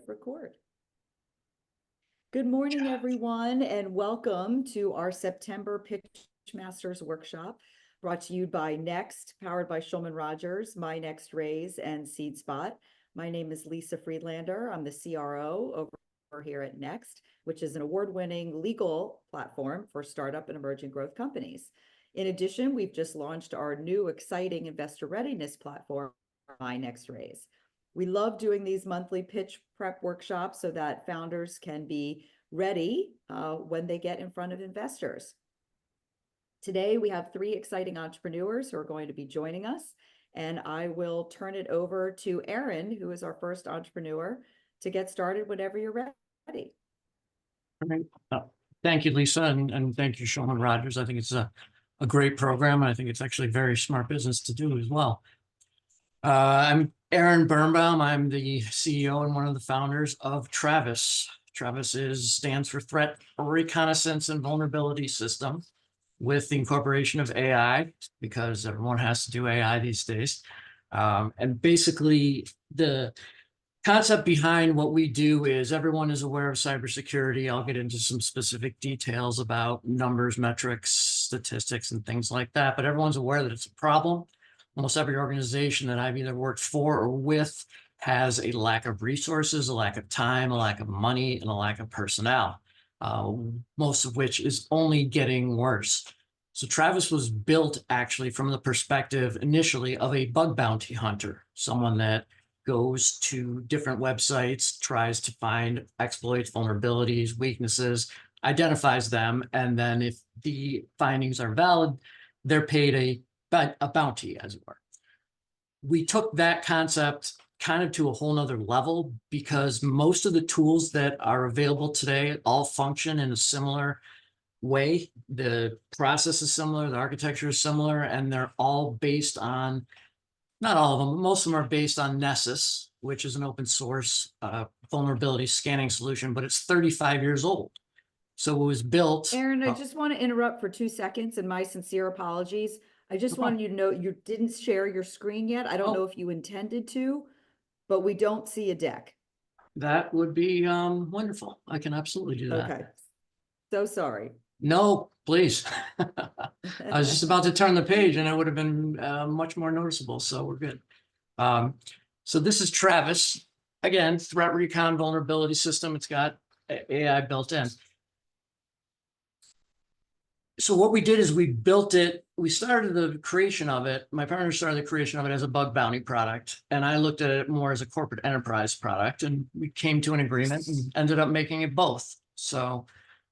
Record. Good morning, everyone, and welcome to our September Pitchmasters workshop, brought to you by Next, powered by Shulman Rogers, My Next Raise, and SeedSpot. My name is Lisa Friedlander. I'm the CRO over here at Next, which is an award-winning legal platform for startup and emerging growth companies. In addition, we've just launched our new exciting investor readiness platform, My Next Raise. We love doing these monthly pitch prep workshops so that founders can be ready when they get in front of investors. Today, we have three exciting entrepreneurs who are going to be joining us, and I will turn it over to Aaron, who is our first entrepreneur, to get started whenever you're ready. All right. Thank you, Lisa, and thank you, Shulman Rogers. I think it's a great program, and I think it's actually very smart business to do as well. I'm Aaron Birnbaum. I'm the CEO and one of the founders of Travis. Travis stands for Threat Reconnaissance and Vulnerability System, with the incorporation of AI, because everyone has to do AI these days. And basically, the concept behind what we do is everyone is aware of cybersecurity. I'll get into some specific details about numbers, metrics, statistics, and things like that, but everyone's aware that it's a problem. Almost every organization that I've either worked for or with has a lack of resources, a lack of time, a lack of money, and a lack of personnel, most of which is only getting worse. So Travis was built actually from the perspective initially of a bug bounty hunter, someone that goes to different websites, tries to find exploits, vulnerabilities, weaknesses, identifies them, and then if the findings are valid, they're paid a bounty, as it were. We took that concept kind of to a whole nother level, because most of the tools that are available today all function in a similar way. The process is similar, the architecture is similar, and they're all based on, not all of them, but most of them are based on Nessus, which is an open source vulnerability scanning solution, but it's 35 years old. So it was built. Aaron, I just want to interrupt for 2 seconds, and my sincere apologies. I just wanted you to know you didn't share your screen yet. I don't know if you intended to, but we don't see a deck. That would be wonderful. I can absolutely do that. Okay. So sorry. No, please. I was just about to turn the page and it would have been much more noticeable. So we're good. So this is Travis. Again, Threat Recon Vulnerability System. It's got AI built in. So what we did is we built it. We started the creation of it. My partner started the creation of it as a bug bounty product, and I looked at it more as a corporate enterprise product, and we came to an agreement and ended up making it both. So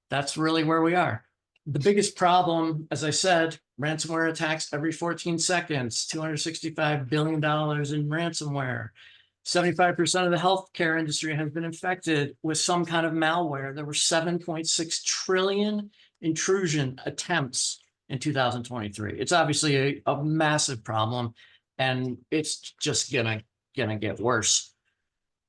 that's really where we are. The biggest problem, as I said, ransomware attacks every 14 seconds, $265 billion in ransomware. 75% of the healthcare industry has been infected with some kind of malware. There were 7.6 trillion intrusion attempts in 2023. It's obviously a massive problem, and it's just gonna get worse.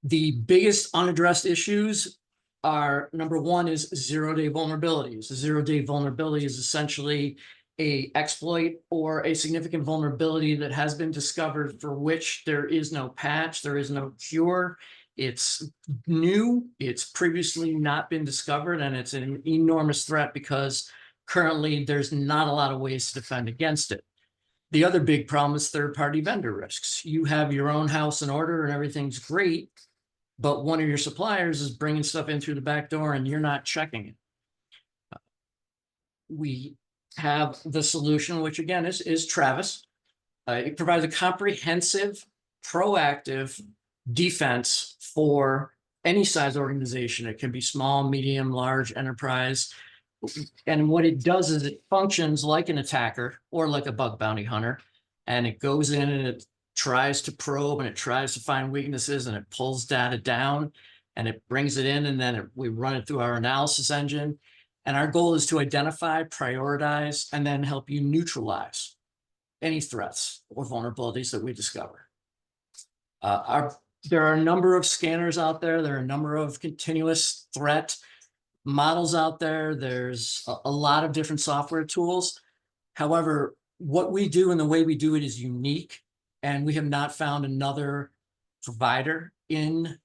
The biggest unaddressed issues are, number one is zero-day vulnerabilities. A zero-day vulnerability is essentially an exploit or a significant vulnerability that has been discovered for which there is no patch, there is no cure. It's new, it's previously not been discovered, and it's an enormous threat because currently there's not a lot of ways to defend against it. The other big problem is third-party vendor risks. You have your own house in order and everything's great, but one of your suppliers is bringing stuff in through the back door and you're not checking it. We have the solution, which again is Travis. It provides a comprehensive, proactive defense for any size organization. It can be small, medium, large, enterprise. And what it does is it functions like an attacker or like a bug bounty hunter. And it goes in and it tries to probe and it tries to find weaknesses and it pulls data down and it brings it in, and then we run it through our analysis engine. And our goal is to identify, prioritize, and then help you neutralize any threats or vulnerabilities that we discover. There are a number of scanners out there. There are a number of continuous threat models out there. There's a lot of different software tools. However, what we do and the way we do it is unique, and we have not found another provider in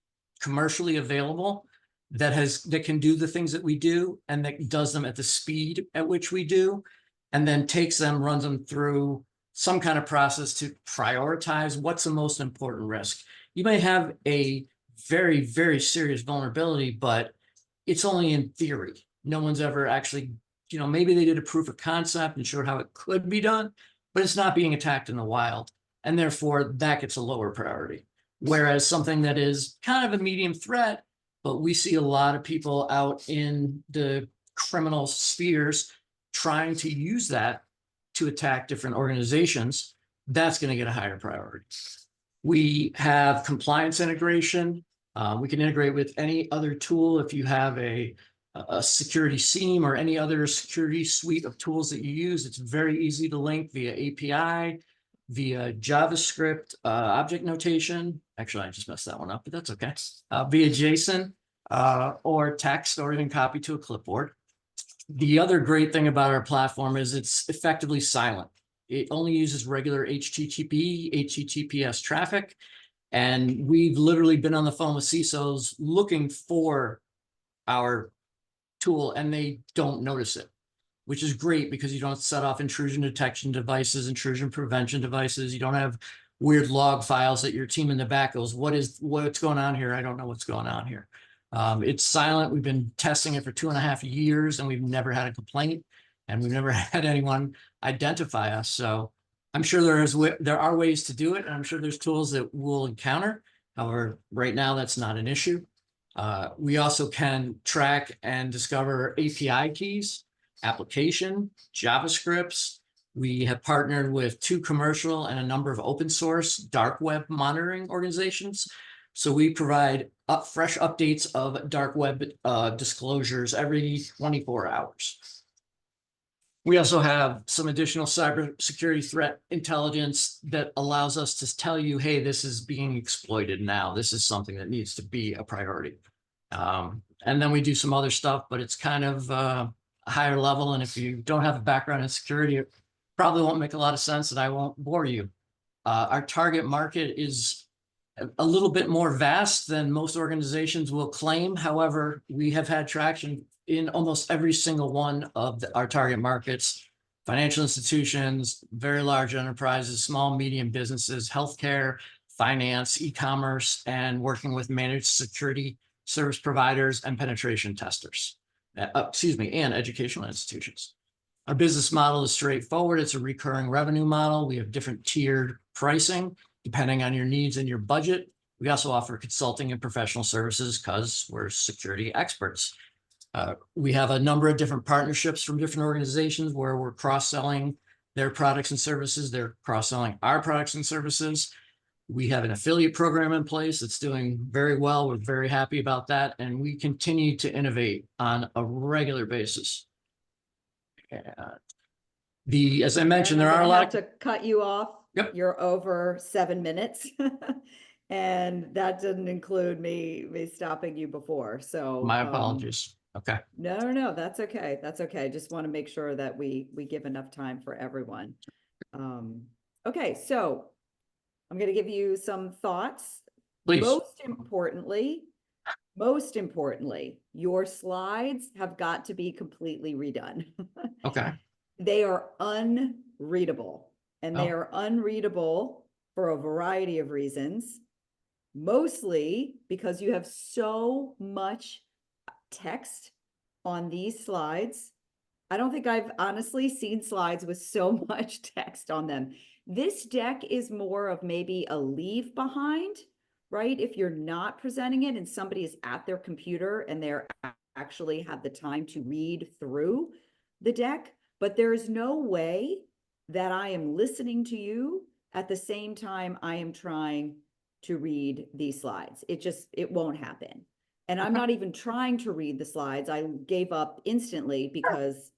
commercially available that can do the things that we do and that does them at the speed at which we do, and then takes them, runs them through some kind of process to prioritize what's the most important risk. You may have a very, very serious vulnerability, but it's only in theory. No one's ever actually, maybe they did a proof of concept and showed how it could be done, but it's not being attacked in the wild. And therefore that gets a lower priority. Whereas something that is kind of a medium threat, but we see a lot of people out in the criminal spheres trying to use that to attack different organizations, that's going to get a higher priority. We have compliance integration. We can integrate with any other tool. If you have a security SIEM or any other security suite of tools that you use, it's very easy to link via API, via JavaScript, object notation. Actually, I just messed that one up, but that's okay. Via JSON or text, or even copy to a clipboard. The other great thing about our platform is it's effectively silent. It only uses regular HTTPS traffic. And we've literally been on the phone with CISOs looking for our tool and they don't notice it, which is great because you don't set off intrusion detection devices, intrusion prevention devices. You don't have weird log files that your team in the back goes, what's going on here? I don't know what's going on here. It's silent. We've been testing it for 2.5 years and we've never had a complaint and we've never had anyone identify us. So I'm sure there are ways to do it. And I'm sure there's tools that we'll encounter. However, right now that's not an issue. We also can track and discover API keys, application, JavaScripts. We have partnered with 2 commercial and a number of open source dark web monitoring organizations. So we provide fresh updates of dark web disclosures every 24 hours. We also have some additional cybersecurity threat intelligence that allows us to tell you, hey, this is being exploited now. This is something that needs to be a priority. And then we do some other stuff, but it's kind of a higher level. And if you don't have a background in security, it probably won't make a lot of sense and I won't bore you. Our target market is a little bit more vast than most organizations will claim. However, we have had traction in almost every single one of our target markets: financial institutions, very large enterprises, small, medium businesses, healthcare, finance, e-commerce, and working with managed security service providers and penetration testers, and educational institutions. Our business model is straightforward. It's a recurring revenue model. We have different tiered pricing depending on your needs and your budget. We also offer consulting and professional services because we're security experts. We have a number of different partnerships from different organizations where we're cross-selling their products and services. They're cross-selling our products and services. We have an affiliate program in place that's doing very well. We're very happy about that. And we continue to innovate on a regular basis. As I mentioned, there are a lot to cut you off. Yep. You're over 7 minutes. And that didn't include me stopping you before. So my apologies. Okay. No, that's okay. That's okay. Just want to make sure that we give enough time for everyone. Okay, so I'm going to give you some thoughts. Please. Most importantly, your slides have got to be completely redone. Okay. They are unreadable, and they are unreadable for a variety of reasons, mostly because you have so much text on these slides. I don't think I've honestly seen slides with so much text on them. This deck is more of maybe a leave behind, right? If you're not presenting it and somebody is at their computer and they're actually have the time to read through the deck, but there's no way that I am listening to you at the same time I am trying to read these slides. It won't happen. And I'm not even trying to read the slides. I gave up instantly because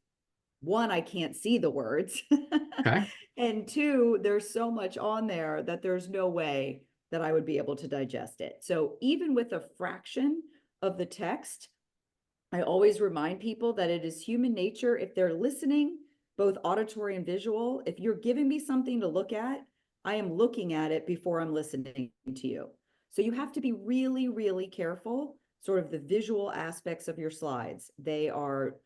1, I can't see the words. Okay. And 2, there's so much on there that there's no way that I would be able to digest it. So even with a fraction of the text, I always remind people that it is human nature. If they're listening, both auditory and visual, if you're giving me something to look at, I am looking at it before I'm listening to you. So you have to be really, really careful, sort of the visual aspects of your slides. They are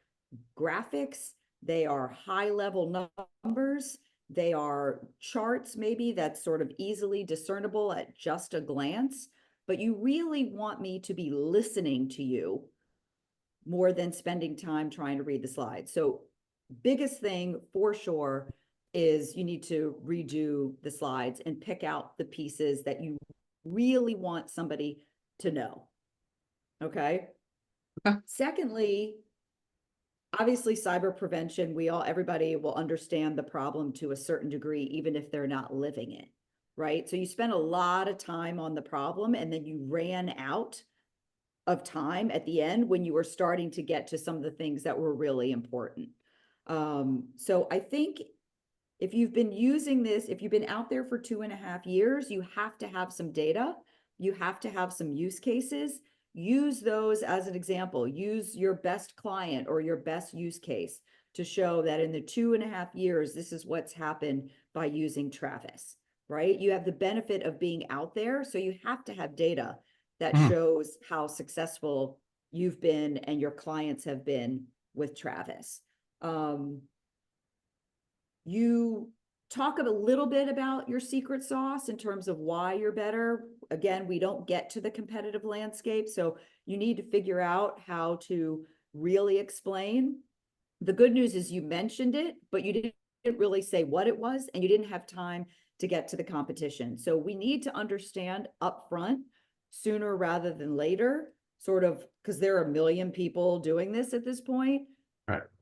graphics, they are high level numbers, they are charts maybe that's sort of easily discernible at just a glance, but you really want me to be listening to you more than spending time trying to read the slides. So biggest thing for sure is you need to redo the slides and pick out the pieces that you really want somebody to know. Okay. Okay. Secondly, obviously cyber prevention, everybody will understand the problem to a certain degree, even if they're not living it, right? So you spend a lot of time on the problem and then you ran out of time at the end when you were starting to get to some of the things that were really important. So I think if you've been using this, if you've been out there for 2.5 years, you have to have some data. You have to have some use cases. Use those as an example. Use your best client or your best use case to show that in the 2.5 years, this is what's happened by using Travis, right? You have the benefit of being out there, so you have to have data that shows how successful you've been and your clients have been with Travis. You talk a little bit about your secret sauce in terms of why you're better. Again, we don't get to the competitive landscape, so you need to figure out how to really explain. The good news is you mentioned it, but you didn't really say what it was, and you didn't have time to get to the competition. So we need to understand upfront, sooner rather than later, sort of, because there are a million people doing this at this point,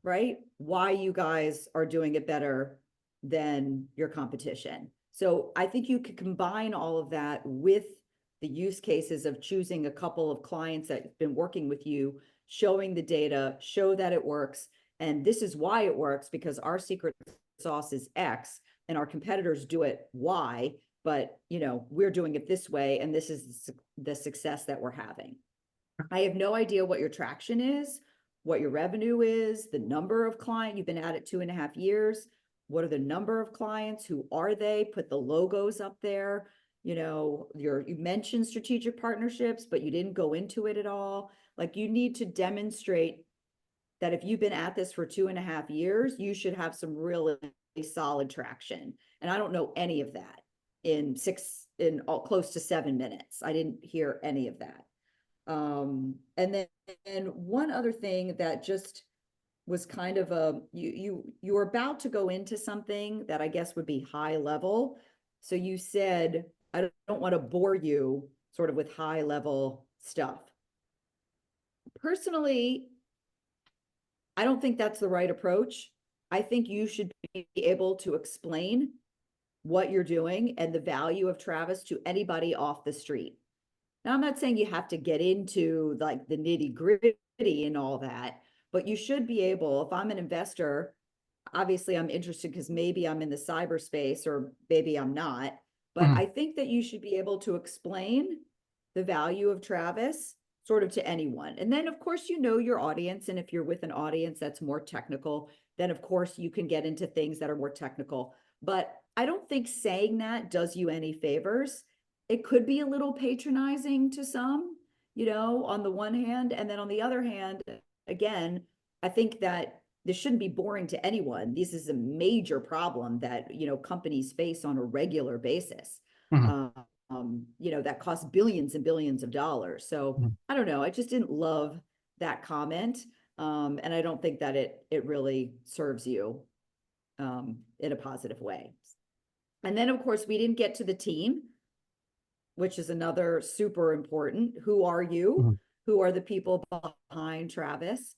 right? Why you guys are doing it better than your competition. So I think you could combine all of that with the use cases of choosing a couple of clients that have been working with you, showing the data, show that it works. And this is why it works, because our secret sauce is X and our competitors do it Y, but we're doing it this way. And this is the success that we're having. I have no idea what your traction is, what your revenue is, the number of clients. You've been at it 2.5 years. What are the number of clients? Who are they? Put the logos up there. You mentioned strategic partnerships, but you didn't go into it at all. Like, you need to demonstrate that if you've been at this for 2.5 years, you should have some really solid traction. And I don't know any of that in close to 7 minutes. I didn't hear any of that. And then one other thing that just was kind of you were about to go into something that I guess would be high level. So you said, I don't want to bore you sort of with high level stuff. Personally, I don't think that's the right approach. I think you should be able to explain what you're doing and the value of Travis to anybody off the street. Now, I'm not saying you have to get into like the nitty gritty and all that, but you should be able, if I'm an investor, obviously I'm interested because maybe I'm in the cyberspace or maybe I'm not, but I think that you should be able to explain the value of Travis sort of to anyone. And then of course, your audience. And if you're with an audience that's more technical, then of course you can get into things that are more technical. But I don't think saying that does you any favors. It could be a little patronizing to some, on the one hand. And then on the other hand, again, I think that this shouldn't be boring to anyone. This is a major problem that, companies face on a regular basis. That costs billions and billions of dollars. So I don't know. I just didn't love that comment. And I don't think that it really serves you in a positive way. And then of course we didn't get to the team, which is another super important. Who are you? Who are the people behind Travis?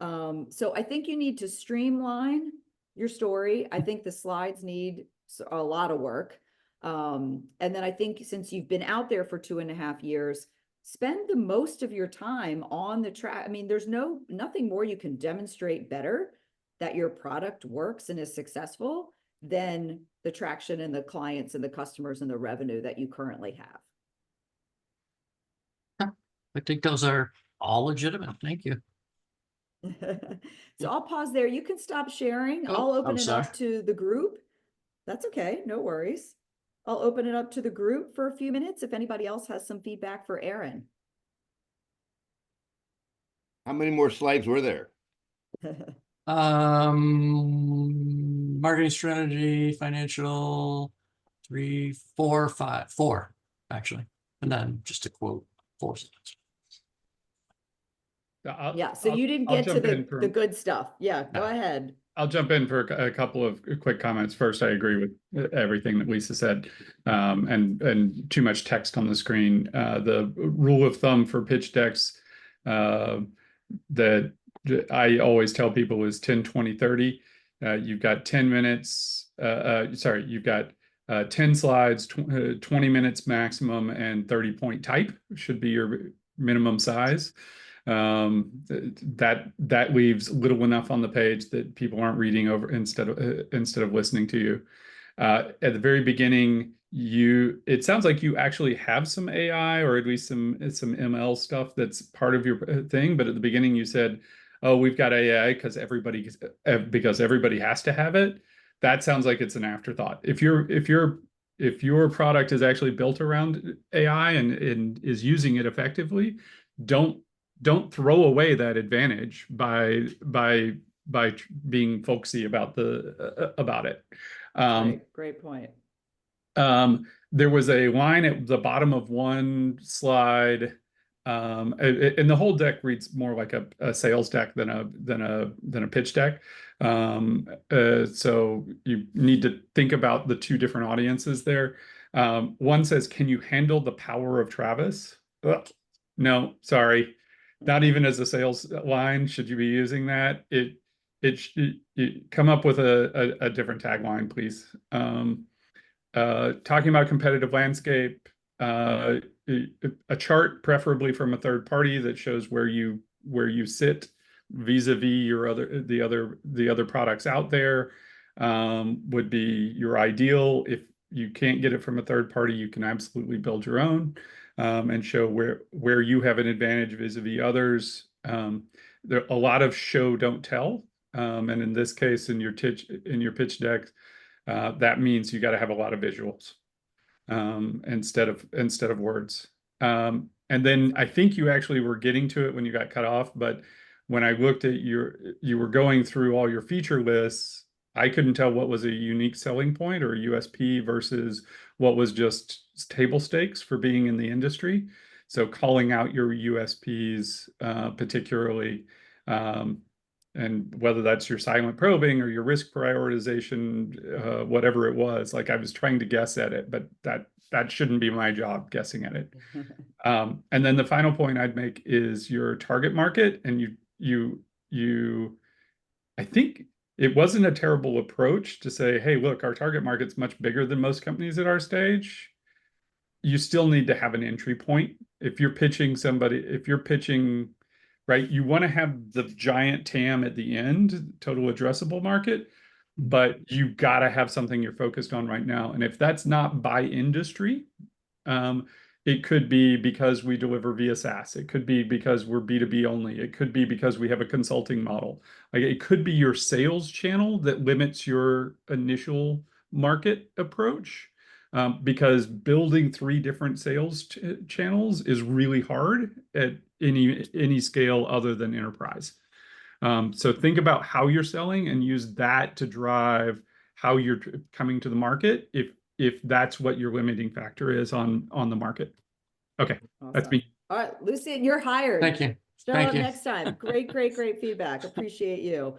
So I think you need to streamline your story. I think the slides need a lot of work. And then I think since you've been out there for 2.5 years, spend the most of your time on the track. I mean, there's nothing more you can demonstrate better that your product works and is successful than the traction and the clients and the customers and the revenue that you currently have. I think those are all legitimate. Thank you. So I'll pause there. You can stop sharing. I'll open it up to the group. That's okay. No worries. I'll open it up to the group for a few minutes if anybody else has some feedback for Aaron. How many more slides were there? Marketing strategy, financial, 3, 4, 5, 4, actually. And then just to quote 4 slides. Yeah, so you didn't get to the good stuff. Yeah, go ahead. I'll jump in for a couple of quick comments. First, I agree with everything that Lisa said, and too much text on the screen. The rule of thumb for pitch decks that I always tell people is 10, 20, 30. You've got 10 minutes, sorry, you've got 10 slides, 20 minutes maximum, and 30-point type should be your minimum size. That leaves little enough on the page that people aren't reading over instead of listening to you. At the very beginning, it sounds like you actually have some AI or at least some ML stuff that's part of your thing. But at the beginning, you said, "Oh, we've got AI because everybody has to have it." That sounds like it's an afterthought. If your product is actually built around AI and is using it effectively, don't throw away that advantage by being folksy about it. Great point. There was a line at the bottom of one slide, and the whole deck reads more like a sales deck than a pitch deck. So you need to think about the two different audiences there. One says, "Can you handle the power of Travis?" Ugh. No, sorry. Not even as a sales line should you be using that. It come up with a different tagline, please. Talking about competitive landscape, a chart preferably from a third party that shows where you sit vis-a-vis the other products out there would be your ideal. If you can't get it from a third party, you can absolutely build your own. And show where you have an advantage vis-a-vis others. There a lot of show don't tell, and in this case, in your pitch deck, that means you got to have a lot of visuals instead of words. And then I think you actually were getting to it when you got cut off, but when I looked at you were going through all your feature lists. I couldn't tell what was a unique selling point or a USP versus what was just table stakes for being in the industry. So calling out your USPs particularly, and whether that's your silent probing or your risk prioritization, whatever it was, like I was trying to guess at it, but that shouldn't be my job guessing at it. And then the final point I'd make is your target market, and I think it wasn't a terrible approach to say, "Hey, look, our target market's much bigger than most companies at our stage." You still need to have an entry point. If you're pitching, right, you want to have the giant TAM at the end, total addressable market, but you got to have something you're focused on right now. And if that's not by industry, it could be because we deliver via SaaS. It could be because we're B2B only. It could be because we have a consulting model. Like it could be your sales channel that limits your initial market approach, because building 3 different sales channels is really hard at any scale other than enterprise. So think about how you're selling and use that to drive how you're coming to the market if that's what your limiting factor is on the market. Okay, awesome. That's me. All right, Lucian, you're hired. Thank you. Show up next time. Great feedback. Appreciate you.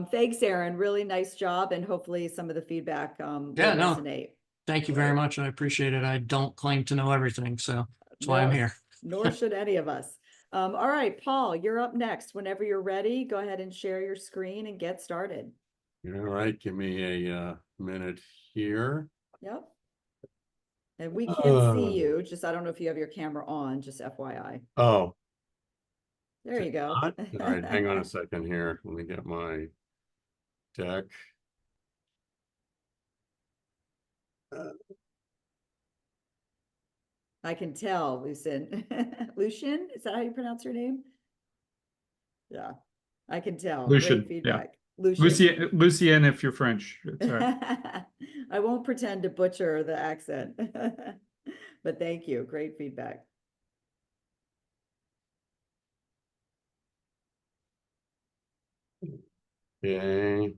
Thanks, Aaron. Really nice job, and hopefully some of the feedback will resonate. Thank you very much. I appreciate it. I don't claim to know everything, so that's why I'm here. Nor should any of us. All right, Paul, you're up next. Whenever you're ready, go ahead and share your screen and get started. All right, give me a minute here. Yep. And we can't see you. Just, I don't know if you have your camera on, just FYI. Oh. There you go. All right, hang on a second here. Let me get my deck. I can tell, Lucian. Lucian, is that how you pronounce your name? Yeah, I can tell. Lucian, great feedback. Lucien, if you're French. It's all right. I won't pretend to butcher the accent, but thank you. Great feedback. Okay. I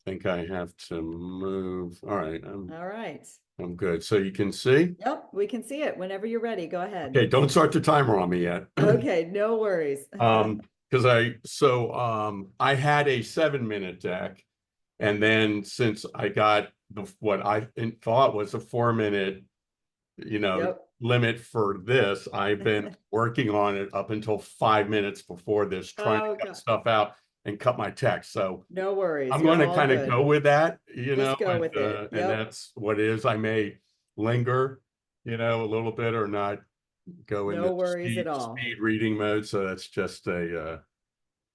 think I have to move. All right, All right. I'm good. So you can see? Yep, we can see it whenever you're ready. Go ahead. Okay, don't start the timer on me yet. Okay, no worries. Because I had a 7-minute deck, and then since I got what I thought was a 4-minute, Yep. limit for this, I've been working on it up until 5 minutes before this, trying to cut stuff out and cut my text. So no worries. I'm You're going to all kind of good. go with that, Just go with it. and Yep. that's what it is. I may linger, a little bit, or not go No into worries at all. speed reading mode. So that's just a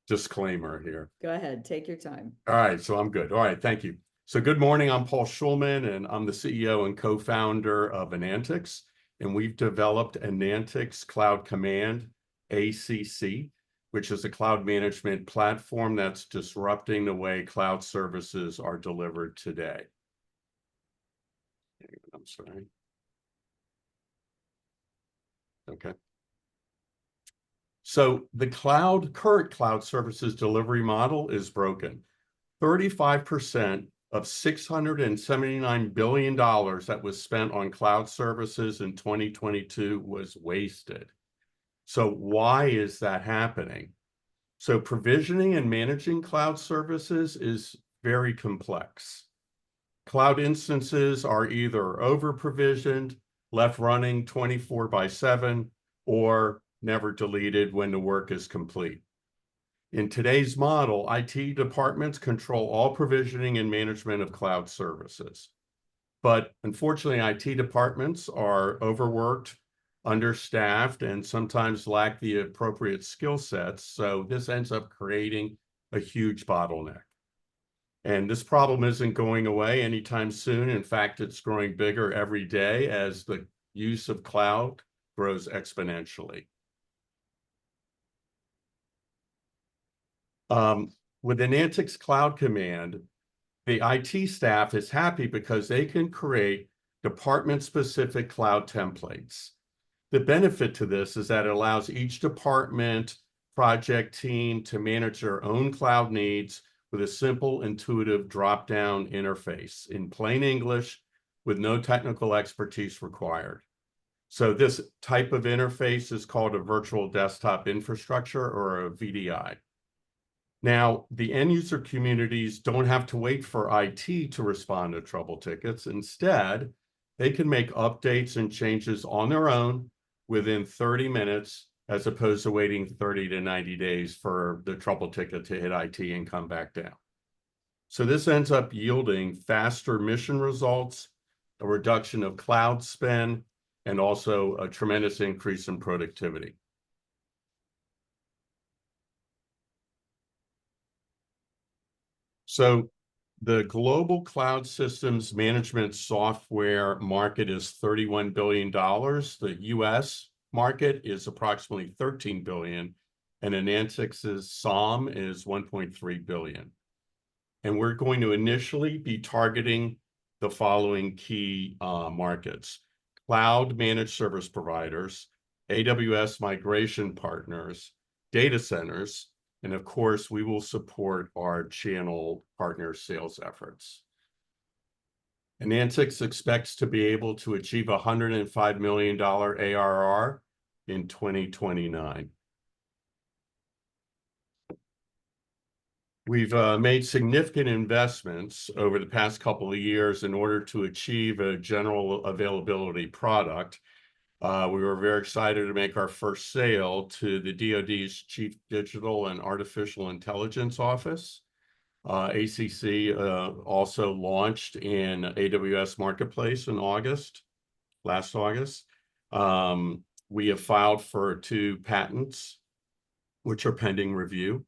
disclaimer here. Go ahead, take your time. All right, so I'm good. All right, thank you. So good morning, I'm Paul Shulman, and I'm the CEO and co-founder of Anantix, and we've developed Anantix Cloud Command, ACC, which is a cloud management platform that's disrupting the way cloud services are delivered today. I'm sorry. Okay. So the current cloud services delivery model is broken. 35% of $679 billion that was spent on cloud services in 2022 was wasted. So why is that happening? So provisioning and managing cloud services is very complex. Cloud instances are either over-provisioned, left running 24/7, or never deleted when the work is complete. In today's model, IT departments control all provisioning and management of cloud services. But unfortunately, IT departments are overworked, understaffed, and sometimes lack the appropriate skill sets. So this ends up creating a huge bottleneck. And this problem isn't going away anytime soon. In fact, it's growing bigger every day as the use of cloud grows exponentially. With Anantix Cloud Command, the IT staff is happy because they can create department-specific cloud templates. The benefit to this is that it allows each department, project team to manage their own cloud needs with a simple, intuitive drop-down interface in plain English with no technical expertise required. So this type of interface is called a virtual desktop infrastructure, or a VDI. Now, the end user communities don't have to wait for IT to respond to trouble tickets. Instead, they can make updates and changes on their own within 30 minutes, as opposed to waiting 30 to 90 days for the trouble ticket to hit IT and come back down. So this ends up yielding faster mission results, a reduction of cloud spend, and also a tremendous increase in productivity. So the global cloud systems management software market is $31 billion. The US market is approximately $13 billion, and Anantix's SOM is $1.3 billion. And we're going to initially be targeting the following key markets: cloud managed service providers, AWS migration partners, data centers, and of course, we will support our channel partner sales efforts. Anantix expects to be able to achieve $105 million ARR in 2029. We've made significant investments over the past couple of years in order to achieve a general availability product. We were very excited to make our first sale to the DoD's Chief Digital and Artificial Intelligence Office. ACC also launched in AWS Marketplace in last August. We have filed for 2 patents, which are pending review.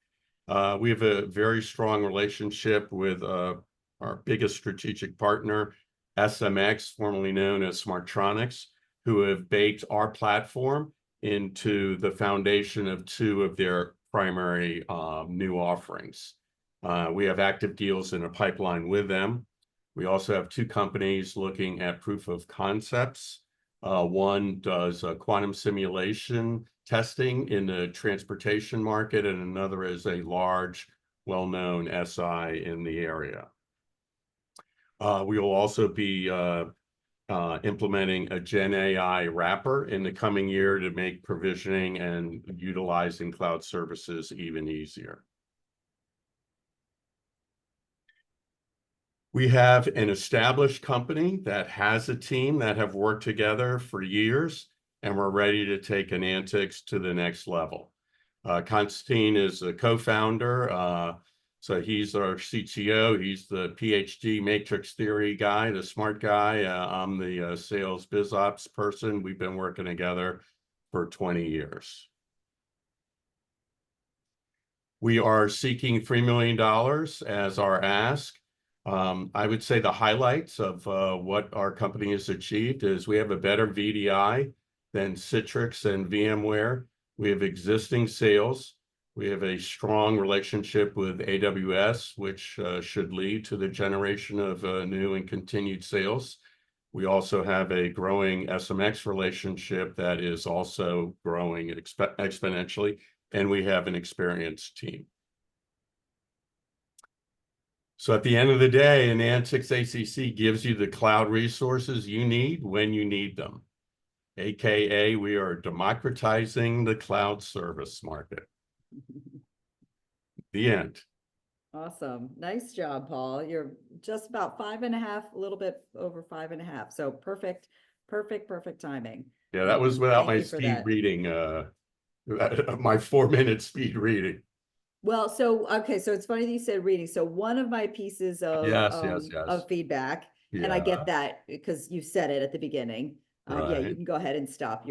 We have a very strong relationship with our biggest strategic partner, SMX, formerly known as Smartronix, who have baked our platform into the foundation of 2 of their primary new offerings. We have active deals in a pipeline with them. We also have two companies looking at proof of concepts. One does quantum simulation testing in the transportation market, and another is a large, well-known SI in the area. We will also be implementing a Gen AI wrapper in the coming year to make provisioning and utilizing cloud services even easier. We have an established company that has a team that have worked together for years, and we're ready to take Anantix to the next level. Constantine is a co-founder, so he's our CTO. He's the PhD matrix theory guy, the smart guy. I'm the sales biz ops person. We've been working together for 20 years. We are seeking $3 million as our ask. I would say the highlights of what our company has achieved is we have a better VDI than Citrix and VMware. We have existing sales. We have a strong relationship with AWS, which should lead to the generation of new and continued sales. We also have a growing SMX relationship that is also growing exponentially, and we have an experienced team. So at the end of the day, Anantix ACC gives you the cloud resources you need when you need them. AKA, we are democratizing the cloud service market. The end. Awesome. Nice job, Paul. You're just about 5.5, a little bit over 5.5. So perfect timing. Yeah, that was without Thank my you for speed that. reading, my 4-minute speed reading. Well, so, okay, so it's funny that you said reading. So one of my pieces of, Yes. of feedback, and I Yeah, get that because you said it at the beginning. Yeah, you right. can go ahead and stop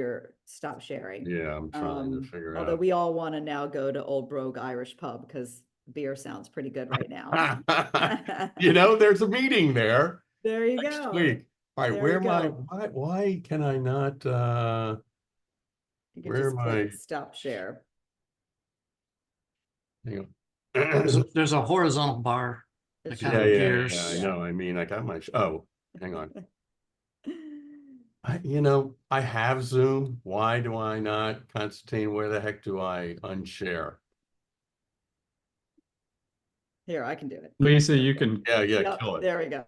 sharing. Yeah, I'm trying to figure Although out. we all want to now go to Old Brogue Irish Pub because beer sounds pretty good right now. You know, there's a meeting there There you next go. week. All right, There where you am I? go. Why can I not? You can Where just am I? click stop share. Hang There's on. there's a horizontal bar It that should kind Yeah, of be- appears. I know. I mean, I got my. Oh, hang on. I have Zoom. Why do I not? Constantine, where the heck do I unshare? Here, I can do it. Lisa, you can. Yeah, Yep, kill it. there we go.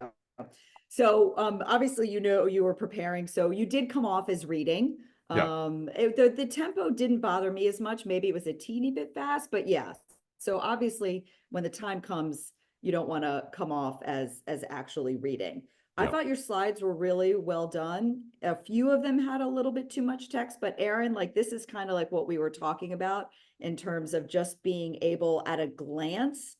So obviously, you were preparing, so you did come off as reading. Yeah. The tempo didn't bother me as much. Maybe it was a teeny bit fast, but yes. So obviously, when the time comes, you don't want to come off as actually reading. I Yeah. thought your slides were really well done. A few of them had a little bit too much text, but Aaron, like this is kind of like what we were talking about in terms of just being able at a glance,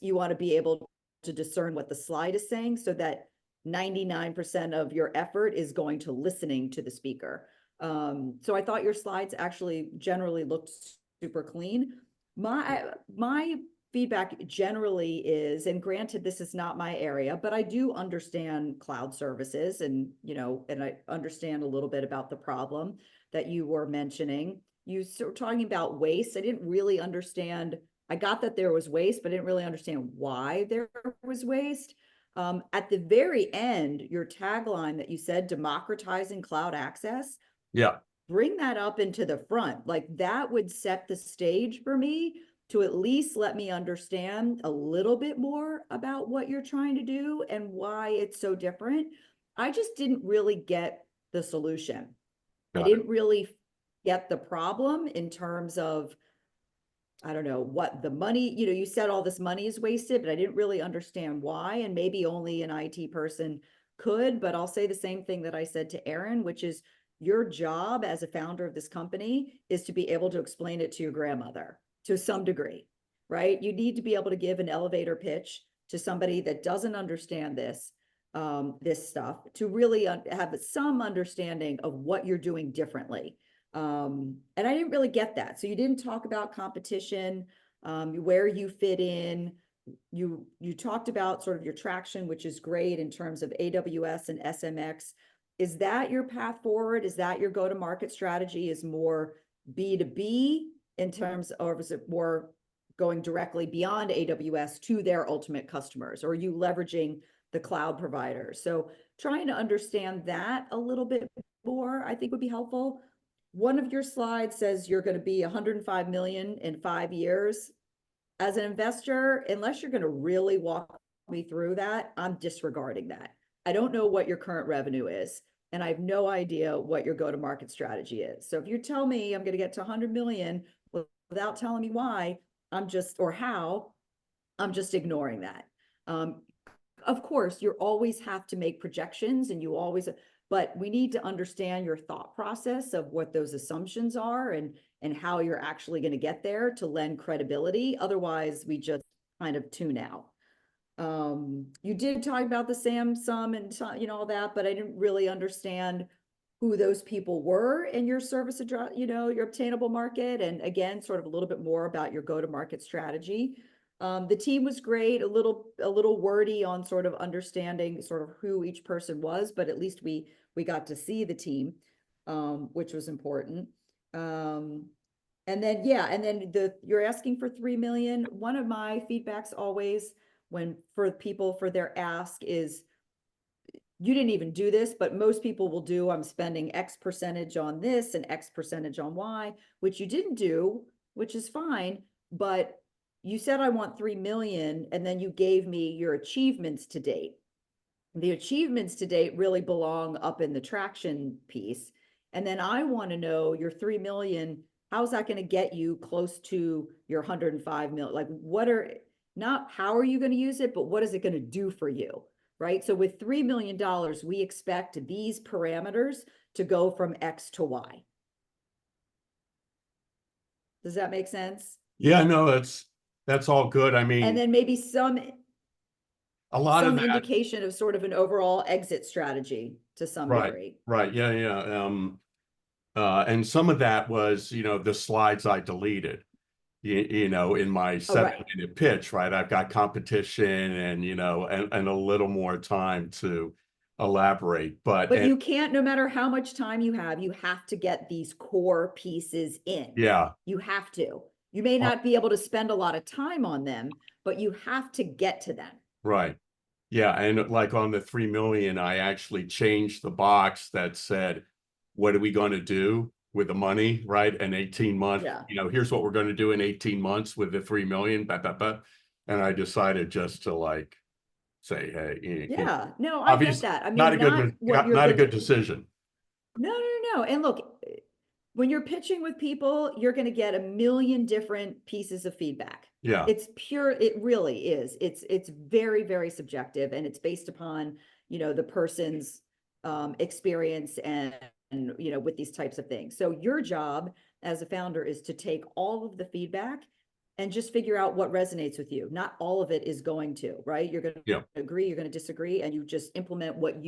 you want to be able to discern what the slide is saying so that 99% of your effort is going to listening to the speaker. So I thought your slides actually generally looked super clean. My feedback generally is, and granted, this is not my area, but I do understand cloud services and, and I understand a little bit about the problem that you were mentioning. You were talking about waste. I didn't really understand. I got that there was waste, but I didn't really understand why there was waste. At the very end, your tagline that you said, democratizing cloud access. Yeah. Bring that up into the front. Like that would set the stage for me to at least let me understand a little bit more about what you're trying to do and why it's so different. I just didn't really get the solution. I didn't really get the problem in terms of, I don't know what the money, you said all this money is wasted, but I didn't really understand why. And maybe only an IT person could, but I'll say the same thing that I said to Aaron, which is your job as a founder of this company is to be able to explain it to your grandmother to some degree, right? You need to be able to give an elevator pitch to somebody that doesn't understand this stuff to really have some understanding of what you're doing differently. And I didn't really get that. So you didn't talk about competition, where you fit in. You talked about sort of your traction, which is great in terms of AWS and SMX. Is that your path forward? Is that your go-to-market strategy is more B2B in terms of, or is it more going directly beyond AWS to their ultimate customers? Or are you leveraging the cloud providers? So trying to understand that a little bit more, I think would be helpful. One of your slides says you're going to be 105 million in 5 years. As an investor, unless you're going to really walk me through that, I'm disregarding that. I don't know what your current revenue is, and I have no idea what your go-to-market strategy is. So if you tell me I'm going to get to 100 million without telling me why, or how, I'm just ignoring that. Of course, you always have to make projections, and but we need to understand your thought process of what those assumptions are and how you're actually going to get there to lend credibility. Otherwise, we just kind of tune out. You did talk about the Samsung and all that, but I didn't really understand who those people were in your service address, your obtainable market. And again, sort of a little bit more about your go-to-market strategy. The team was great, a little wordy on sort of understanding sort of who each person was, but at least we got to see the team, which was important. And then you're asking for 3 million. One of my feedbacks always for people for their ask is, you didn't even do this, but most people will do, I'm spending X percentage on this and X percentage on Y, which you didn't do, which is fine. But you said, I want 3 million, and then you gave me your achievements to date. The achievements to date really belong up in the traction piece. And then I want to know your 3 million, how's that going to get you close to your 105 million? Like, not how are you going to use it, but what is it going to do for you? Right? So with $3 million, we expect these parameters to go from X to Y. Does that make sense? Yeah, no, that's all good. I mean, and then maybe a lot of that, indication of sort of an overall exit strategy to some degree. Right. Yeah. And some of that was, the slides I deleted, in my 7-minute pitch, right? I've got competition and, and a little more time to elaborate, but you can't, no matter how much time you have to get these core pieces in. Yeah. You have to. You may not be able to spend a lot of time on them, but you have to get to them. Right. Yeah. And like on the 3 million, I actually changed the box that said, what are we going to do with the money, right? And 18 months, here's what we're going to do in 18 months with the 3 million, and I decided just to say, hey, no, I get that. I mean, not a good decision. No. And look, when you're pitching with people, you're going to get a million different pieces of feedback. Yeah. It's pure. It really is. It's very, very subjective, and it's based upon, the person's experience and with these types of things. So your job as a founder is to take all of the feedback and just figure out what resonates with you. Not all of it is going to, right? You're going to agree, you're going to disagree, and you just implement what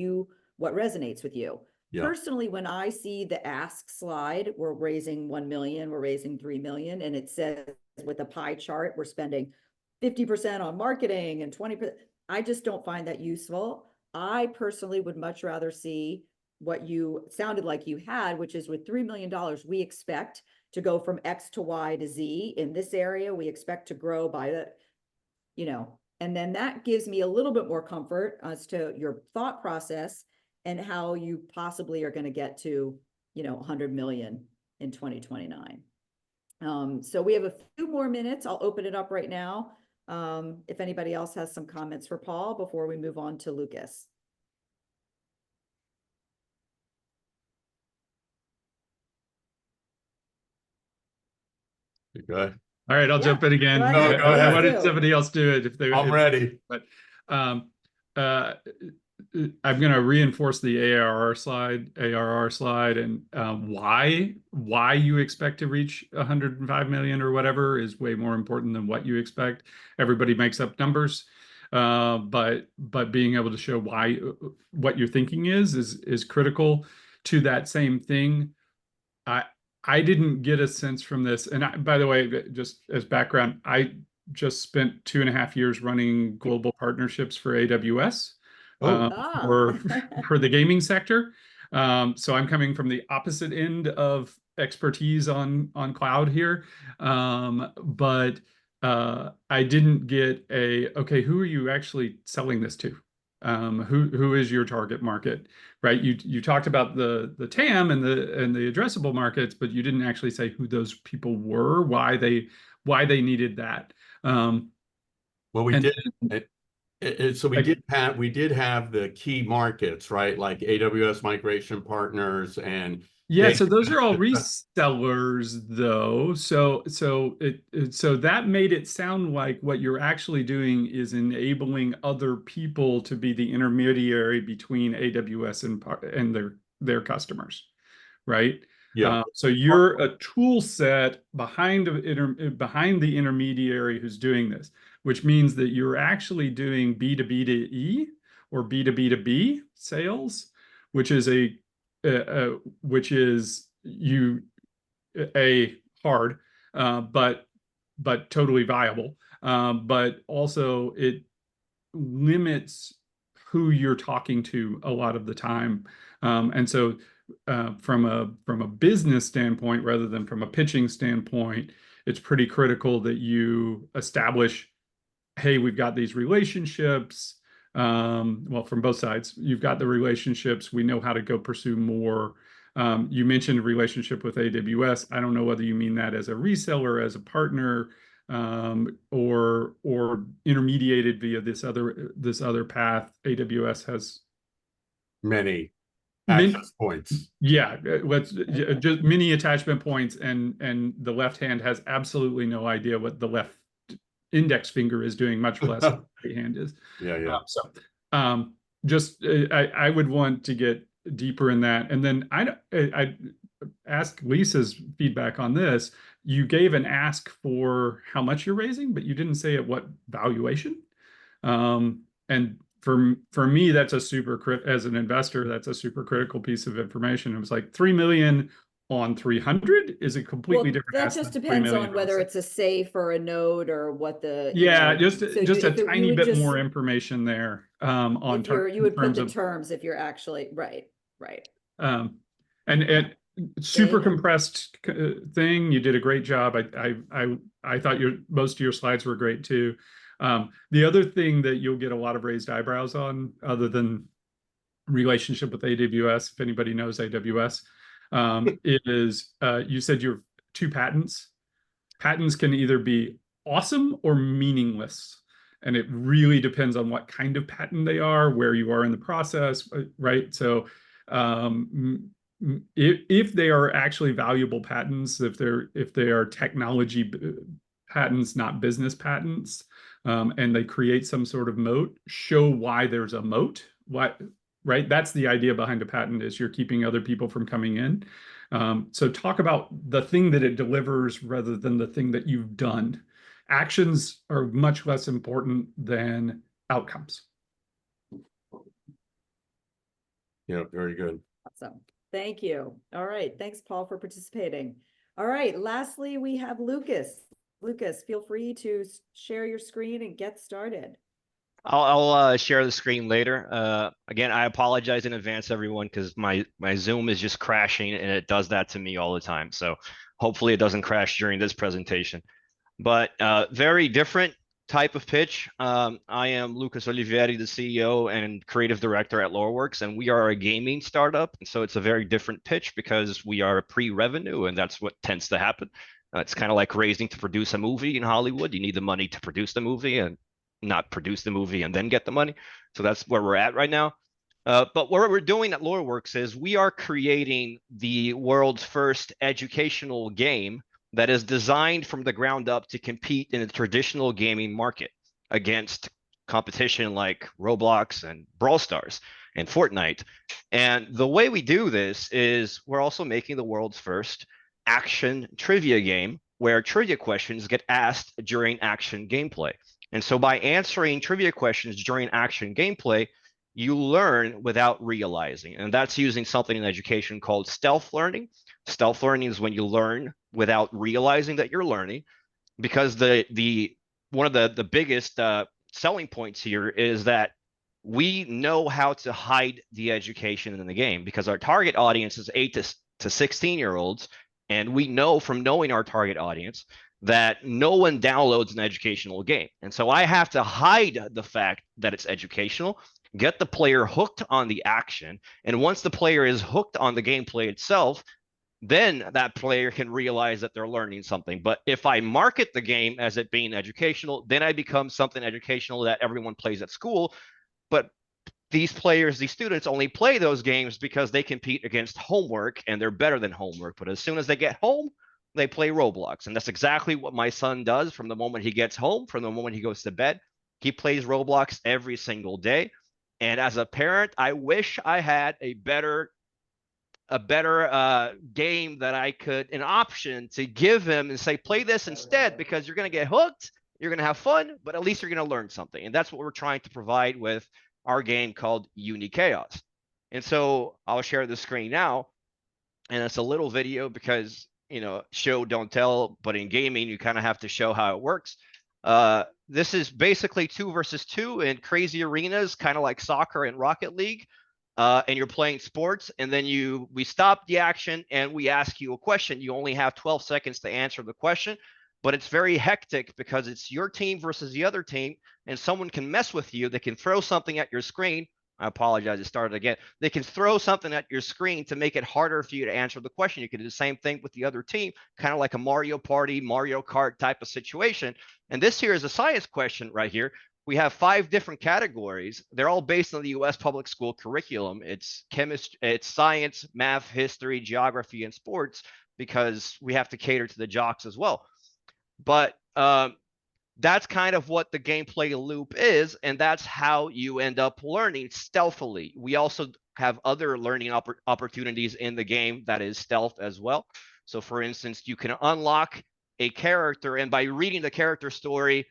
resonates with you. Yeah. Personally, when I see the ask slide, we're raising 1 million, we're raising 3 million, and it says with a pie chart, we're spending 50% on marketing and 20%. I just don't find that useful. I personally would much rather see what you sounded like you had, which is with $3 million, we expect to go from X to Y to Z in this area. We expect to grow by and then that gives me a little bit more comfort as to your thought process and how you possibly are going to get to, 100 million in 2029. So we have a few more minutes. I'll open it up right now. If anybody else has some comments for Paul before we move on to Lucas. Okay. All right, I'll jump in again. Go ahead. I wanted somebody else do it I'm ready. But I'm going to reinforce the ARR slide, and why you expect to reach 105 million or whatever is way more important than what you expect. Everybody makes up numbers, but being able to show why what your thinking is critical to that same thing. I didn't get a sense from this. And by the way, just as background, I just spent 2.5 years running global partnerships for AWS for the gaming sector. So I'm coming from the opposite end of expertise on cloud here. But I didn't get okay, who are you actually selling this to? Who is your target market, right? You talked about the TAM and the addressable markets, but you didn't actually say who those people were, why they needed that. Well, we And did. So like, we did have the key markets, right? Like AWS Migration Partners and yeah, data. so those are all resellers though. So that made it sound like what you're actually doing is enabling other people to be the intermediary between AWS and their customers, right? Yeah. So you're a tool set behind the intermediary who's doing this, which means that you're actually doing B2B to E or B2B to B sales, which is which is hard, but totally viable. But also it limits who you're talking to a lot of the time. And so from a business standpoint, rather than from a pitching standpoint, it's pretty critical that you establish, hey, we've got these relationships. Well, from both sides, you've got the relationships. We know how to go pursue more. You mentioned relationship with AWS. I don't know whether you mean that as a reseller, as a partner, or intermediated via this other path. AWS has Many many, access points. yeah, let's just many attachment points, and the left hand has absolutely no idea what the left index finger is doing, much less what the right hand is. Yeah. Just I would want to get deeper in that, and then I ask Lisa's feedback on this. You gave an ask for how much you're raising, but you didn't say at what valuation. And for me, that's as an investor, that's a super critical piece of information. It was like 3 million on 300 is a completely different that ask just than 3 depends million on whether it's a safe or a node or what the, yeah, so just a if you tiny would bit just, more information there on if you in would put terms the of terms if you're actually, right. and super Dave? compressed thing. You did a great job. I thought most of your slides were great too. The other thing that you'll get a lot of raised eyebrows on, other than relationship with AWS, if anybody knows AWS, is you said you're 2 patents. Patents can either be awesome or meaningless. And it really depends on what kind of patent they are, where you are in the process, right? So if they are actually valuable patents, if they are technology patents, not business patents, and they create some sort of moat, show why there's a moat. Right? That's the idea behind a patent, is you're keeping other people from coming in. So talk about the thing that it delivers rather than the thing that you've done. Actions are much less important than outcomes. Yeah, very good. Awesome. Thank you. All right. Thanks, Paul, for participating. All right. Lastly, we have Lucas. Lucas, feel free to share your screen and get started. I'll share the screen later. Again, I apologize in advance, everyone, because my Zoom is just crashing and it does that to me all the time. So hopefully it doesn't crash during this presentation. But very different type of pitch. I am Lucas Olivieri, the CEO and creative director at Loreworks, and we are a gaming startup. And so it's a very different pitch because we are pre-revenue, and that's what tends to happen. It's kind of like raising to produce a movie in Hollywood. You need the money to produce the movie and not produce the movie and then get the money. So that's where we're at right now. But what we're doing at Loreworks is we are creating the world's first educational game that is designed from the ground up to compete in the traditional gaming market against competition like Roblox and Brawl Stars and Fortnite. And the way we do this is we're also making the world's first action trivia game where trivia questions get asked during action gameplay. And so by answering trivia questions during action gameplay, you learn without realizing. And that's using something in education called stealth learning. Stealth learning is when you learn without realizing that you're learning, because one of the biggest selling points here is that we know how to hide the education in the game, because our target audience is 8 to 16-year-olds. And we know from knowing our target audience that no one downloads an educational game. And so I have to hide the fact that it's educational, get the player hooked on the action. And once the player is hooked on the gameplay itself, then that player can realize that they're learning something. But if I market the game as it being educational, then I become something educational that everyone plays at school. But these players, these students only play those games because they compete against homework and they're better than homework. But as soon as they get home, they play Roblox. And that's exactly what my son does from the moment he gets home, from the moment he goes to bed. He plays Roblox every single day. And as a parent, I wish I had a better game that I could, an option to give him and say, play this instead, because you're going to get hooked, you're going to have fun, but at least you're going to learn something. And that's what we're trying to provide with our game called Uni Chaos. And so I'll share the screen now. And it's a little video because, you know, show, don't tell, but in gaming, you kind of have to show how it works. This is basically 2 versus 2 in crazy arenas, kind of like soccer and Rocket League. And you're playing sports, and then we stop the action and we ask you a question. You only have 12 seconds to answer the question, but it's very hectic because it's your team versus the other team, and someone can mess with you. They can throw something at your screen. I apologize, it started again. They can throw something at your screen to make it harder for you to answer the question. You can do the same thing with the other team, kind of like a Mario Party, Mario Kart type of situation. And this here is a science question right here. We have 5 different categories. They're all based on the U.S. public school curriculum. It's chemistry, it's science, math, history, geography, and sports, because we have to cater to the jocks as well. But that's kind of what the gameplay loop is, and that's how you end up learning stealthily. We also have other learning opportunities in the game that is stealth as well. So for instance, you can unlock a character, and by reading the character story,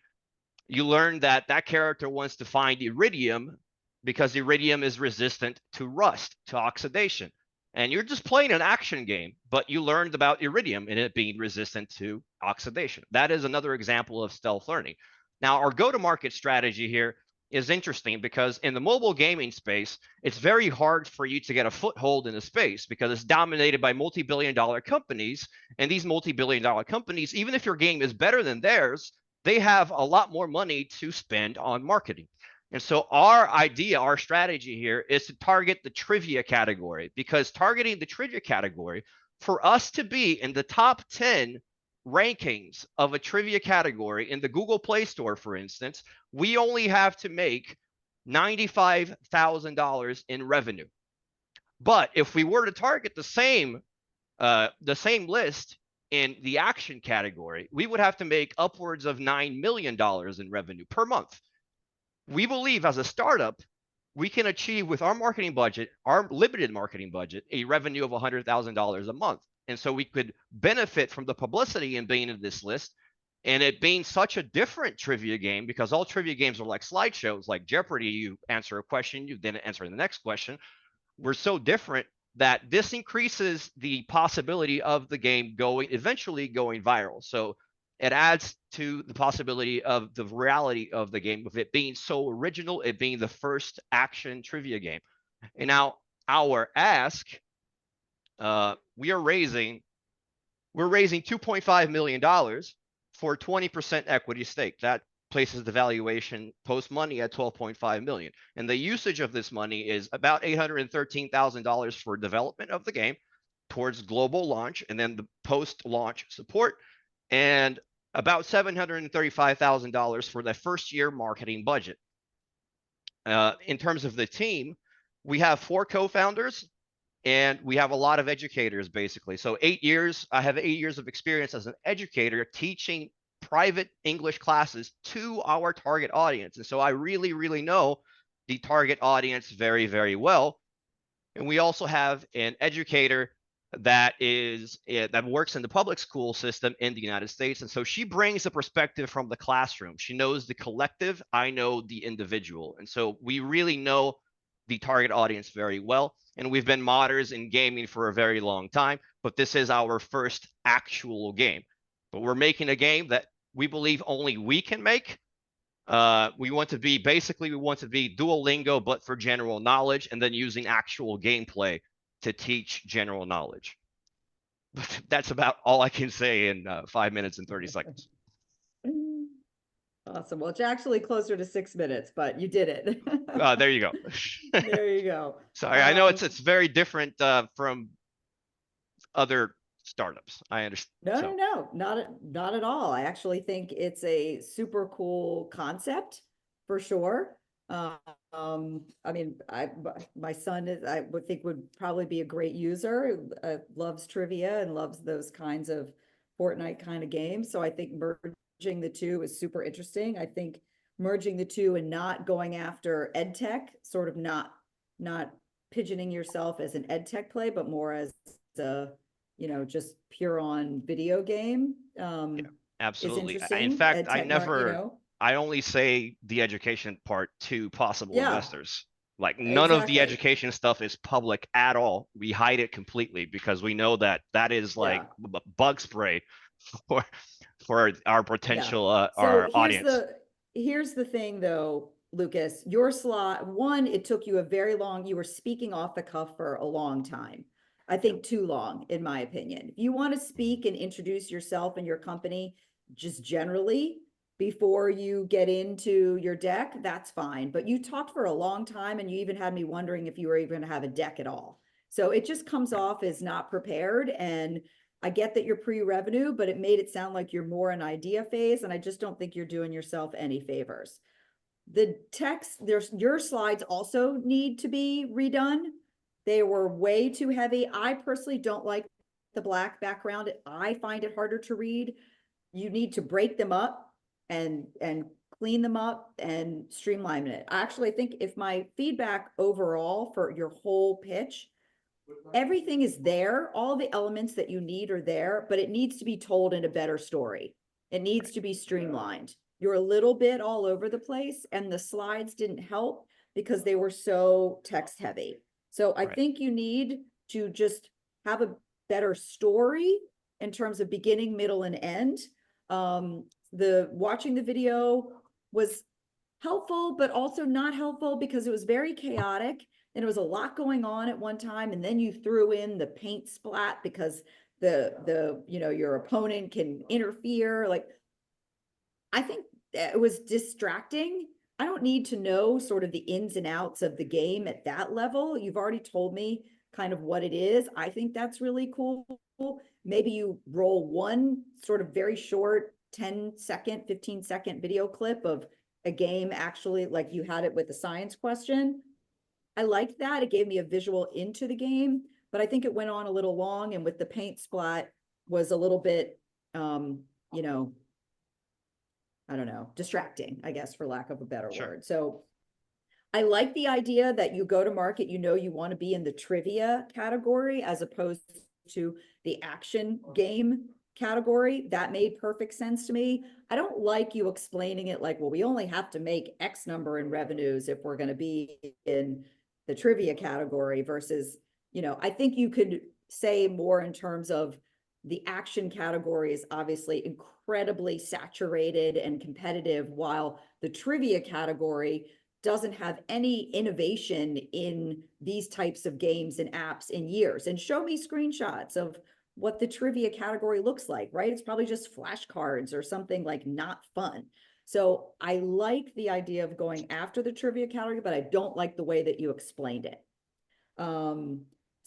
you learn that that character wants to find iridium because iridium is resistant to rust, to oxidation. And you're just playing an action game, but you learned about iridium and it being resistant to oxidation. That is another example of stealth learning. Now, our go-to-market strategy here is interesting because in the mobile gaming space, it's very hard for you to get a foothold in the space because it's dominated by multi-billion-dollar companies. And these multi-billion-dollar companies, even if your game is better than theirs, they have a lot more money to spend on marketing. And so our idea, our strategy here is to target the trivia category, because targeting the trivia category, for us to be in the top 10 rankings of a trivia category in the Google Play Store, for instance, we only have to make $95,000 in revenue. But if we were to target the same list in the action category, we would have to make upwards of $9 million in revenue per month. We believe as a startup, we can achieve with our marketing budget, our limited marketing budget, a revenue of $100,000 a month. And so we could benefit from the publicity in being in this list, and it being such a different trivia game, because all trivia games are like slideshows, like Jeopardy. You answer a question, you then answer the next question. We're so different that this increases the possibility of the game eventually going viral. So it adds to the possibility of the reality of the game, with it being so original, it being the first action trivia game. And now our ask, we're raising $2.5 million for 20% equity stake. That places the valuation post money at 12.5 million. And the usage of this money is about $813,000 for development of the game towards global launch, and then the post-launch support, and about $735,000 for the first year marketing budget. In terms of the team, we have 4 co-founders, and we have a lot of educators, basically. So I have 8 years of experience as an educator teaching private English classes to our target audience. And so I really, really know the target audience very, very well. And we also have an educator that works in the public school system in the United States. And so she brings a perspective from the classroom. She knows the collective, I know the individual. And so we really know the target audience very well. And we've been modders in gaming for a very long time, but this is our first actual game. But we're making a game that we believe only we can make. We want to be Duolingo, but for general knowledge, and then using actual gameplay to teach general knowledge. that's about all I can say in 5 minutes and 30 seconds. Awesome. Well, it's actually closer to 6 minutes, but you did it. There you go. There you go. Sorry, I know it's very different from other startups. I understand. No, not at all. I actually think it's a super cool concept for sure. I mean, my son is, I would think would probably be a great user, loves trivia and loves those kinds of Fortnite kind of games. So I think merging the two is super interesting. I think merging the two and not going after ed tech, sort of not pigeoning yourself as an ed tech play, but more as a, just pure on video game. Yeah, Is absolutely. In interesting. fact, Ed tech, I only say the education part to possible Yeah. investors. Like none of the Exactly. education stuff is public at all. We hide it completely because we know that is like bug spray for our potential our audience. Here's the thing though, Lucas, your slide one, it took you a very long, you were speaking off the cuff for a long time. I think too long, in my opinion. If you want to speak and introduce yourself and your company just generally before you get into your deck, that's fine. But you talked for a long time and you even had me wondering if you were even going to have a deck at all. So it just comes off as not prepared. And I get that you're pre-revenue, but it made it sound like you're more in idea phase. And I just don't think you're doing yourself any favors. The text, your slides also need to be redone. They were way too heavy. I personally don't like the black background. I find it harder to read. You need to break them up and clean them up and streamline it. I actually think if my feedback overall for your whole pitch, everything is there. All the elements that you need are there, but it needs to be told in a better story. It needs to be streamlined. You're a little bit all over the place and the slides didn't help because they were so text heavy. So I think you need to just have a better story in terms of beginning, middle, and end. The watching the video was helpful, but also not helpful because it was very chaotic and it was a lot going on at one time. And then you threw in the paint splat because your opponent can interfere. Like, I think it was distracting. I don't need to know sort of the ins and outs of the game at that level. You've already told me kind of what it is. I think that's really cool. Maybe you roll one sort of very short 10-second, 15-second video clip of a game actually like you had it with the science question. I liked that. It gave me a visual into the game, but I think it went on a little long and with the paint splat was a little bit, I don't know, distracting, I guess, for lack of a better word. So I like the idea that you go to market, you want to be in the trivia category as opposed to the action game category. That made perfect sense to me. I don't like you explaining it like, well, we only have to make X number in revenues if we're going to be in the trivia category versus, I think you could say more in terms of the action category is obviously incredibly saturated and competitive, while the trivia category doesn't have any innovation in these types of games and apps in years. And show me screenshots of what the trivia category looks like, right? It's probably just flashcards or something like not fun. So I like the idea of going after the trivia category, but I don't like the way that you explained it.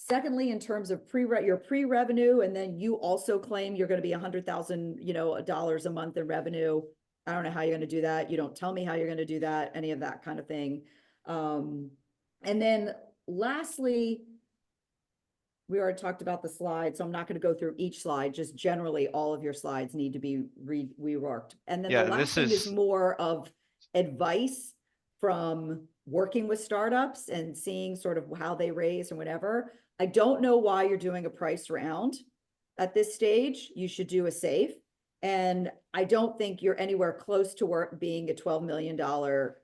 Secondly, in terms of your pre-revenue, and then you also claim you're going to be $100,000, a month in revenue. I don't know how you're going to do that. You don't tell me how you're going to do that, any of that kind of thing. And then lastly, we already talked about the slides, so I'm not going to go through each slide. Just generally, all of your slides need to be reworked. And then the last thing is more of advice from working with startups and seeing sort of how they raise and whatever. I don't know why you're doing a price round at this stage. You should do a safe. And I don't think you're anywhere close to being a $12 million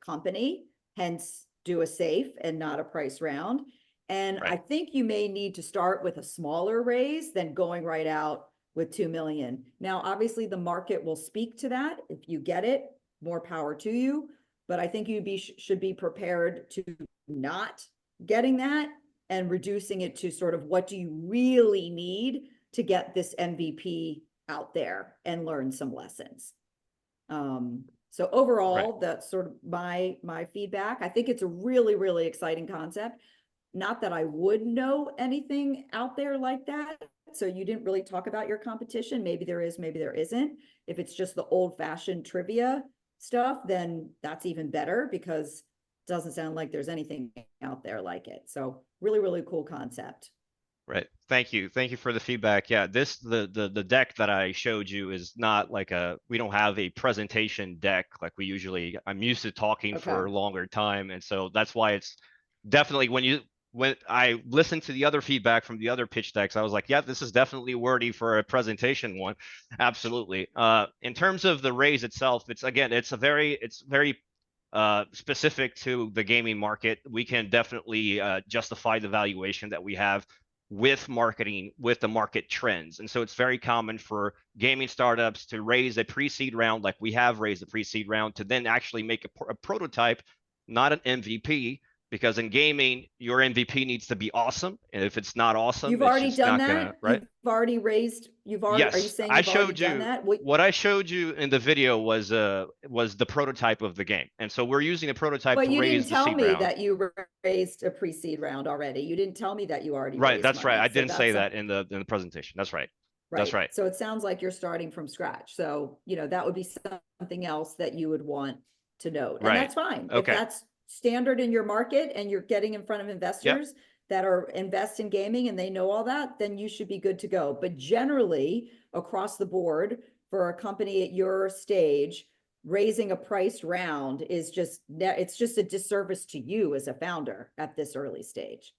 company, hence do a safe and not a price round. And I think you may need to start with a smaller raise than going right out with 2 million. Now, obviously the market will speak to that. If you get it, more power to you. But I think you should be prepared to not getting that and reducing it to sort of what do you really need to get this MVP out there and learn some lessons. So overall, that's sort of my feedback. I think it's a really, really exciting concept. Not that I would know anything out there like that. So you didn't really talk about your competition. Maybe there is, maybe there isn't. If it's just the old-fashioned trivia stuff, then that's even better, because it doesn't sound like there's anything out there like it. So really, really cool concept. Right. Thank you. Thank you for the feedback. Yeah, the deck that I showed you is not like we don't have a presentation deck like we usually, I'm used to talking for a longer time. And so that's why it's definitely when I listened to the other feedback from the other pitch decks, I was like, yeah, this is definitely wordy for a presentation one. Absolutely. In terms of the raise itself, it's very specific to the gaming market. We can definitely justify the valuation that we have with marketing, with the market trends. And so it's very common for gaming startups to raise a pre-seed round, like we have raised a pre-seed round, to then actually make a prototype, not an MVP, because in gaming, your MVP needs to be awesome. And if it's not awesome, You've it's already just done not gonna, that? right? You've already raised, are you Yes, saying I you've already showed done you that? what I showed you in the video was the prototype of the game. And so we're using a prototype But to you raise didn't the tell seed me round. that you raised a pre-seed round already. You didn't tell me that you already Right, raised that's right. money. I So didn't say that's that in the presentation. That's right. That's right. right. So it sounds like you're starting from scratch. So, that would be something else that you would want to note. And Right. that's fine. If Okay. that's standard in your market and you're getting in front of investors that are invest in gaming and they know all that, then you should be good to go. But generally, across the board, for a company at your stage, raising a priced round is it's just a disservice to you as a founder at this early stage.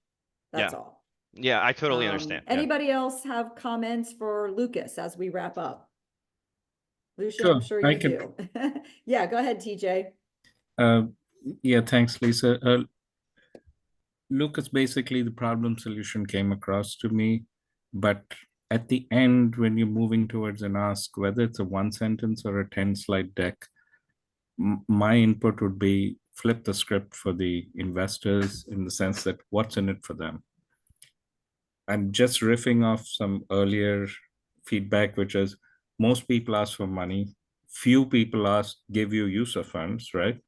That's all. Yeah, I totally understand. Yeah. Anybody else have comments for Lucas as we wrap up? Lucian, Sure, I'm sure I you can- do. Yeah, go ahead, TJ. Yeah, thanks, Lisa. Lucas, basically the problem solution came across to me, but at the end, when you're moving towards an ask, whether it's a 1 sentence or a 10-slide deck, my input would be flip the script for the investors, in the sense that what's in it for them. I'm just riffing off some earlier feedback, which is most people ask for money. Few people give you user funds, right?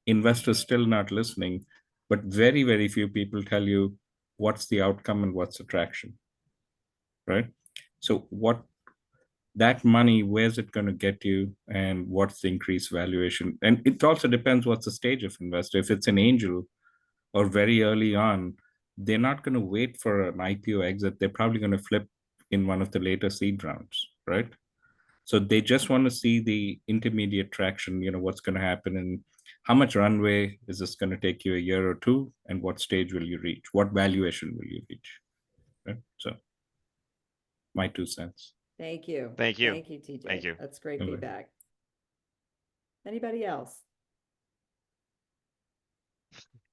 Investors still not listening, but very, very few people tell you what's the outcome and what's the traction, right? So that money, where's it going to get you, and what's the increased valuation? And it also depends what's the stage of investor. If it's an angel or very early on, they're not going to wait for an IPO exit. They're probably going to flip in one of the later seed rounds, right? So they just want to see the intermediate traction, what's going to happen, and how much runway is this going to take you, a year or two, and what stage will you reach? What valuation will you reach? Right? So my 2 cents. Thank you. Thank you. Thank you, TJ. Thank you. That's great Okay. feedback. Anybody else?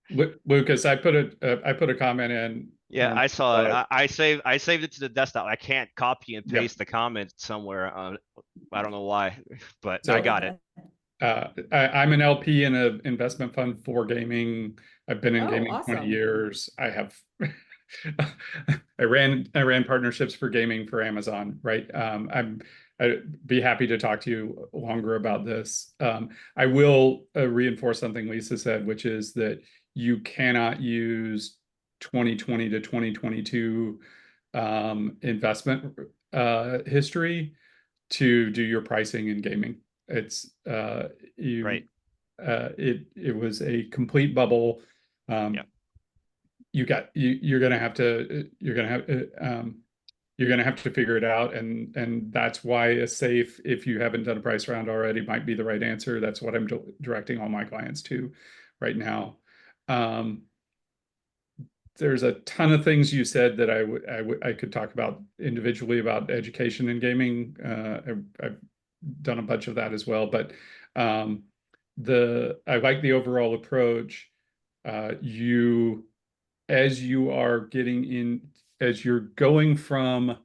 Lucas, I put a comment in. Yeah, I saw it. I saved it to the desktop. I can't copy and Yeah. paste the comment somewhere. I don't know why, but So- I got it. I'm an LP in an investment fund for gaming. I've been in Oh, gaming awesome. 20 years. I have I ran partnerships for gaming for Amazon, right? I'd be happy to talk to you longer about this. I will reinforce something Lisa said, which is that you cannot use 2020 to 2022 investment history to do your pricing in gaming. It's Right. It was a complete bubble. Yeah. You're gonna have to figure it out, and that's why a safe, if you haven't done a price round already, might be the right answer. That's what I'm directing all my clients to right now. There's a ton of things you said that I could talk about individually about education in gaming. I've done a bunch of that as well, but I like the overall approach. As you're going from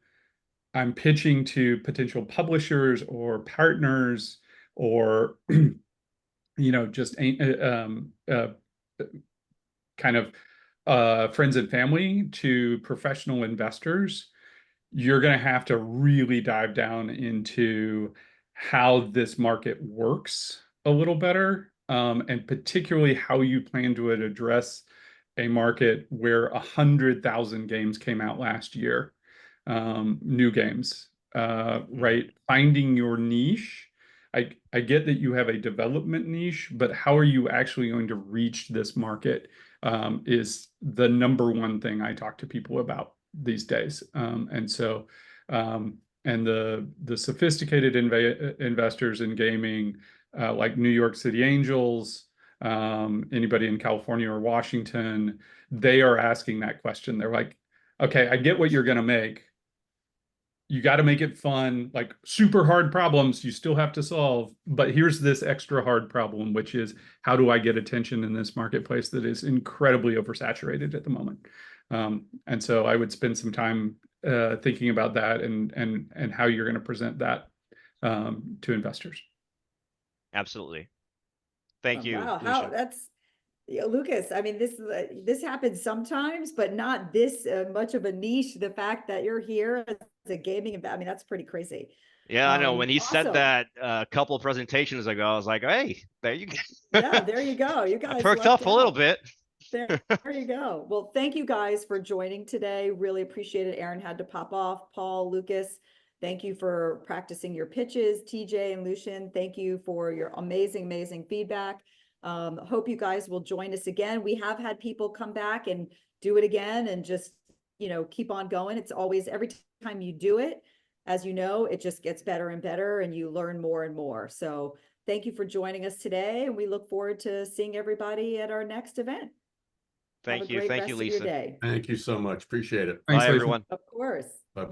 I'm pitching to potential publishers or partners or just kind of friends and family to professional investors, you're going to have to really dive down into how this market works a little better, and particularly how you plan to address a market where 100,000 games came out last year, new games, right? Finding your niche. I get that you have a development niche, but how are you actually going to reach this market, is the number one thing I talk to people about these days. And so, and the sophisticated investors in gaming, like New York City Angels, anybody in California or Washington, they are asking that question. They're like, okay, I get what you're going to make. You got to make it fun, like super hard problems you still have to solve. But here's this extra hard problem, which is how do I get attention in this marketplace that is incredibly oversaturated at the moment? And so I would spend some time thinking about that and how you're going to present that to investors. Absolutely. Thank you, Wow, Lucia. yeah, Lucas, I mean, this happens sometimes, but not this much of a niche. The fact that you're here as a gaming event, I mean, that's pretty crazy. Yeah, I know. When he said Awesome. that a couple of presentations ago, I was like, hey, there you go. Yeah, there you go. You I guys perked lucked up a little out. bit. There you go. Well, thank you guys for joining today. Really appreciate it. Aaron had to pop off. Paul, Lucas, thank you for practicing your pitches. TJ and Lucian, thank you for your amazing feedback. Hope you guys will join us again. We have had people come back and do it again and just, keep on going. It's always, every time you do it, as you know, it just gets better and better and you learn more and more. So thank you for joining us today. And we look forward to seeing everybody at our next event. Thank you. Have a great Thank rest you, of your Lisa. day. Thank you so much. Appreciate it. Thanks, Bye, Lisa. everyone. Of course. Bye-bye.